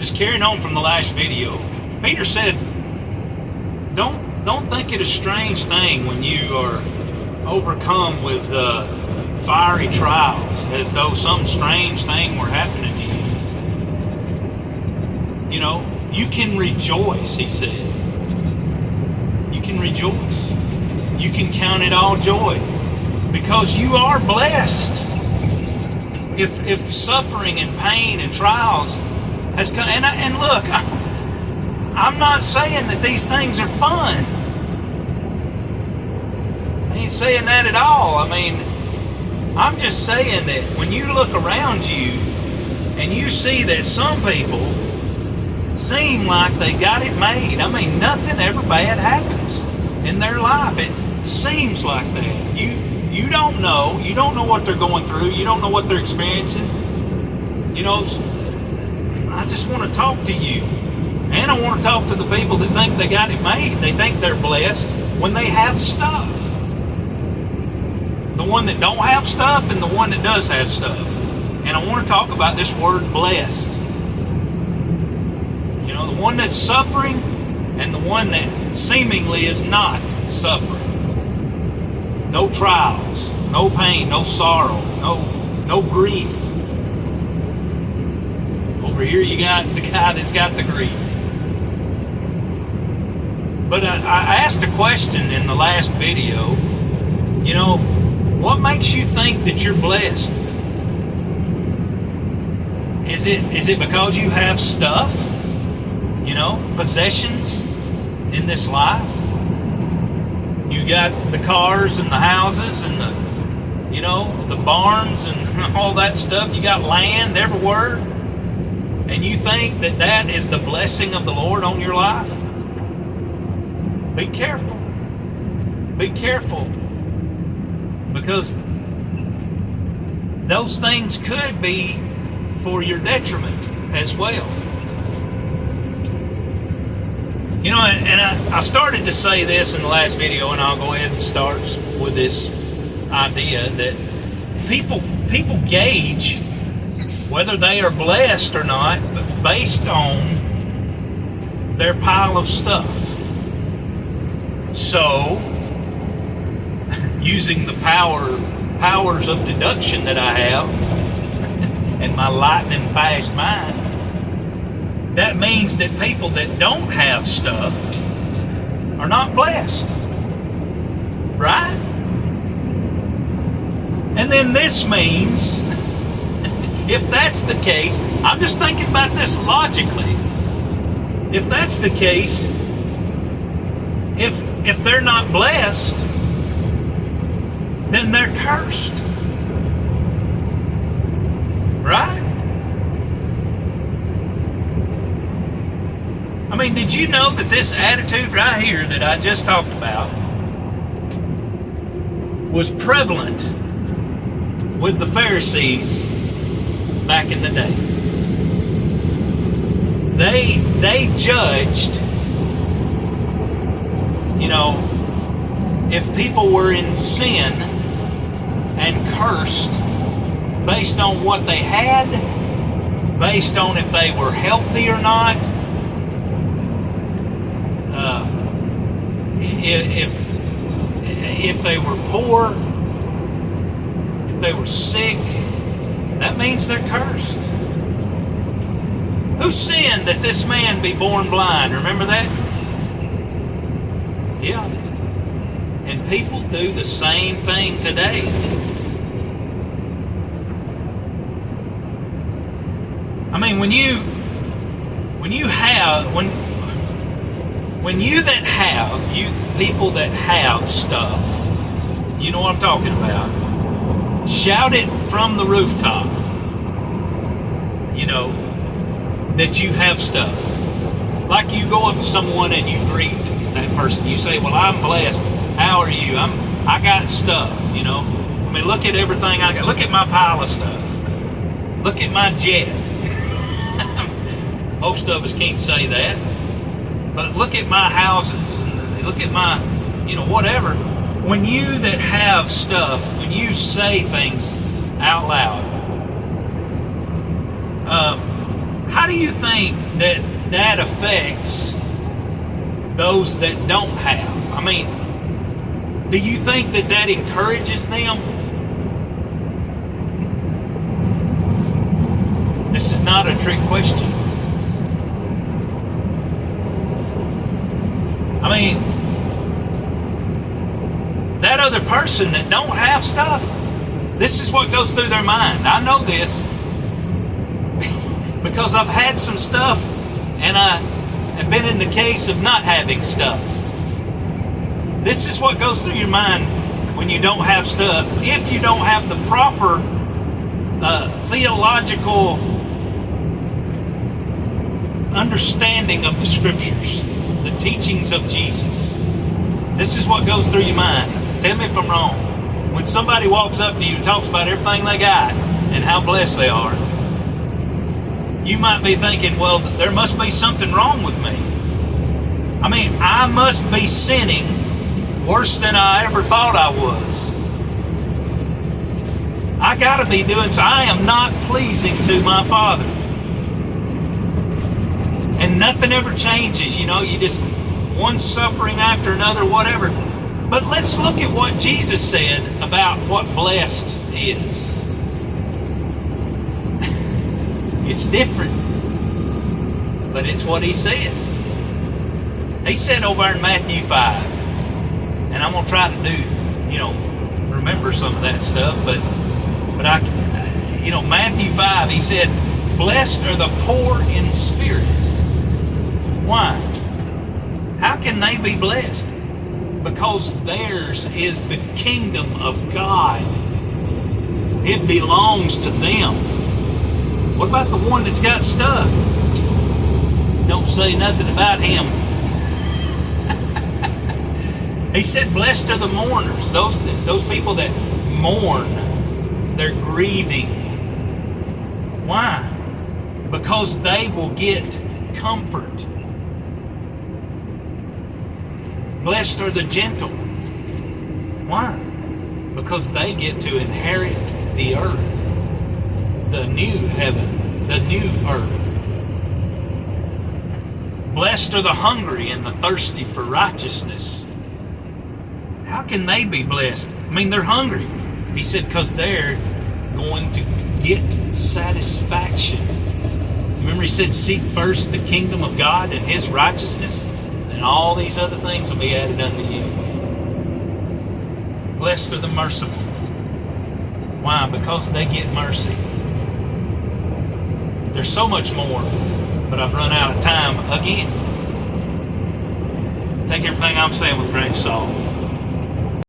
just carrying on from the last video, Peter said, don't think it a strange thing when you are overcome with fiery trials, as though some strange thing were happening to you. You know, you can rejoice, he said. You can rejoice. You can count it all joy, because you are blessed. If suffering and pain and trials has come, and look, I'm not saying that these things are fun. I ain't saying that at all. I mean, I'm just saying that when you look around you and you see that some people seem like they got it made. I mean, nothing ever bad happens in their life. It seems like that. You don't know. You don't know what they're going through. You don't know what they're experiencing. You know, I just want to talk to you. And I want to talk to the people that think they got it made. They think they're blessed when they have stuff. The one that don't have stuff and the one that does have stuff. And I want to talk about this word blessed. You know, the one that's suffering and the one that seemingly is not suffering. No trials, no pain, no sorrow, no grief. Over here you got the guy that's got the grief. But I asked a question in the last video, you know, what makes you think that you're blessed? Is it because you have stuff, you know, possessions in this life? You got the cars and the houses and the, you know, the barns and all that stuff. You got land everywhere. And you think that that is the blessing of the Lord on your life? Be careful. Be careful. Because those things could be for your detriment as well. You know, and I started to say this in the last video, and I'll go ahead and start with this idea that people gauge whether they are blessed or not based on their pile of stuff. So, using the powers of deduction that I have and my lightning fast mind, that means that people that don't have stuff are not blessed. Right? And then this means, if that's the case, I'm just thinking about this logically. If that's the case, if they're not blessed, then they're cursed. Right? I mean, did you know that this attitude right here that I just talked about was prevalent with the Pharisees back in the day? They judged, you know, if people were in sin and cursed based on what they had, based on if they were healthy or not, if they were poor, if they were sick, that means they're cursed. Who sinned that this man be born blind? Remember that? Yeah. And people do the same thing today. I mean, when you people that have stuff, you know what I'm talking about, shout it from the rooftop, you know, that you have stuff. Like you go up to someone and you greet that person. You say, well, I'm blessed. How are you? I got stuff, you know. I mean, look at everything I got. Look at my pile of stuff. Look at my jet. Most of us can't say that. But look at my houses. And look at my, you know, whatever. When you that have stuff, when you say things out loud, how do you think that affects those that don't have? I mean, do you think that encourages them? This is not a trick question. I mean, that other person that don't have stuff, this is what goes through their mind. I know this because I've had some stuff and I have been in the case of not having stuff. This is what goes through your mind when you don't have stuff. If you don't have the proper theological understanding of the scriptures, the teachings of Jesus, this is what goes through your mind. Tell me if I'm wrong. When somebody walks up to you and talks about everything they got and how blessed they are, you might be thinking, well, there must be something wrong with me. I mean, I must be sinning worse than I ever thought I was. I got to be doing so. I am not pleasing to my Father. And nothing ever changes, you know, you just, one suffering after another, whatever. But let's look at what Jesus said about what blessed is. It's different, but it's what he said. He said over in Matthew 5, and I'm going to try to do, remember some of that stuff, but Matthew 5, he said, blessed are the poor in spirit. Why? How can they be blessed? Because theirs is the kingdom of God. It belongs to them. What about the one that's got stuff? Don't say nothing about him. He said, blessed are the mourners, those people that mourn. They're grieving. Why? Because they will get comfort. Blessed are the gentle. Why? Because they get to inherit the earth, the new heaven, the new earth. Blessed are the hungry and the thirsty for righteousness. How can they be blessed? I mean, they're hungry. He said, because they're going to get satisfaction. Remember, he said, seek first the kingdom of God and his righteousness, and all these other things will be added unto you. Blessed are the merciful. Why? Because they get mercy. There's so much more, but I've run out of time again. Take everything I'm saying with a grain of salt.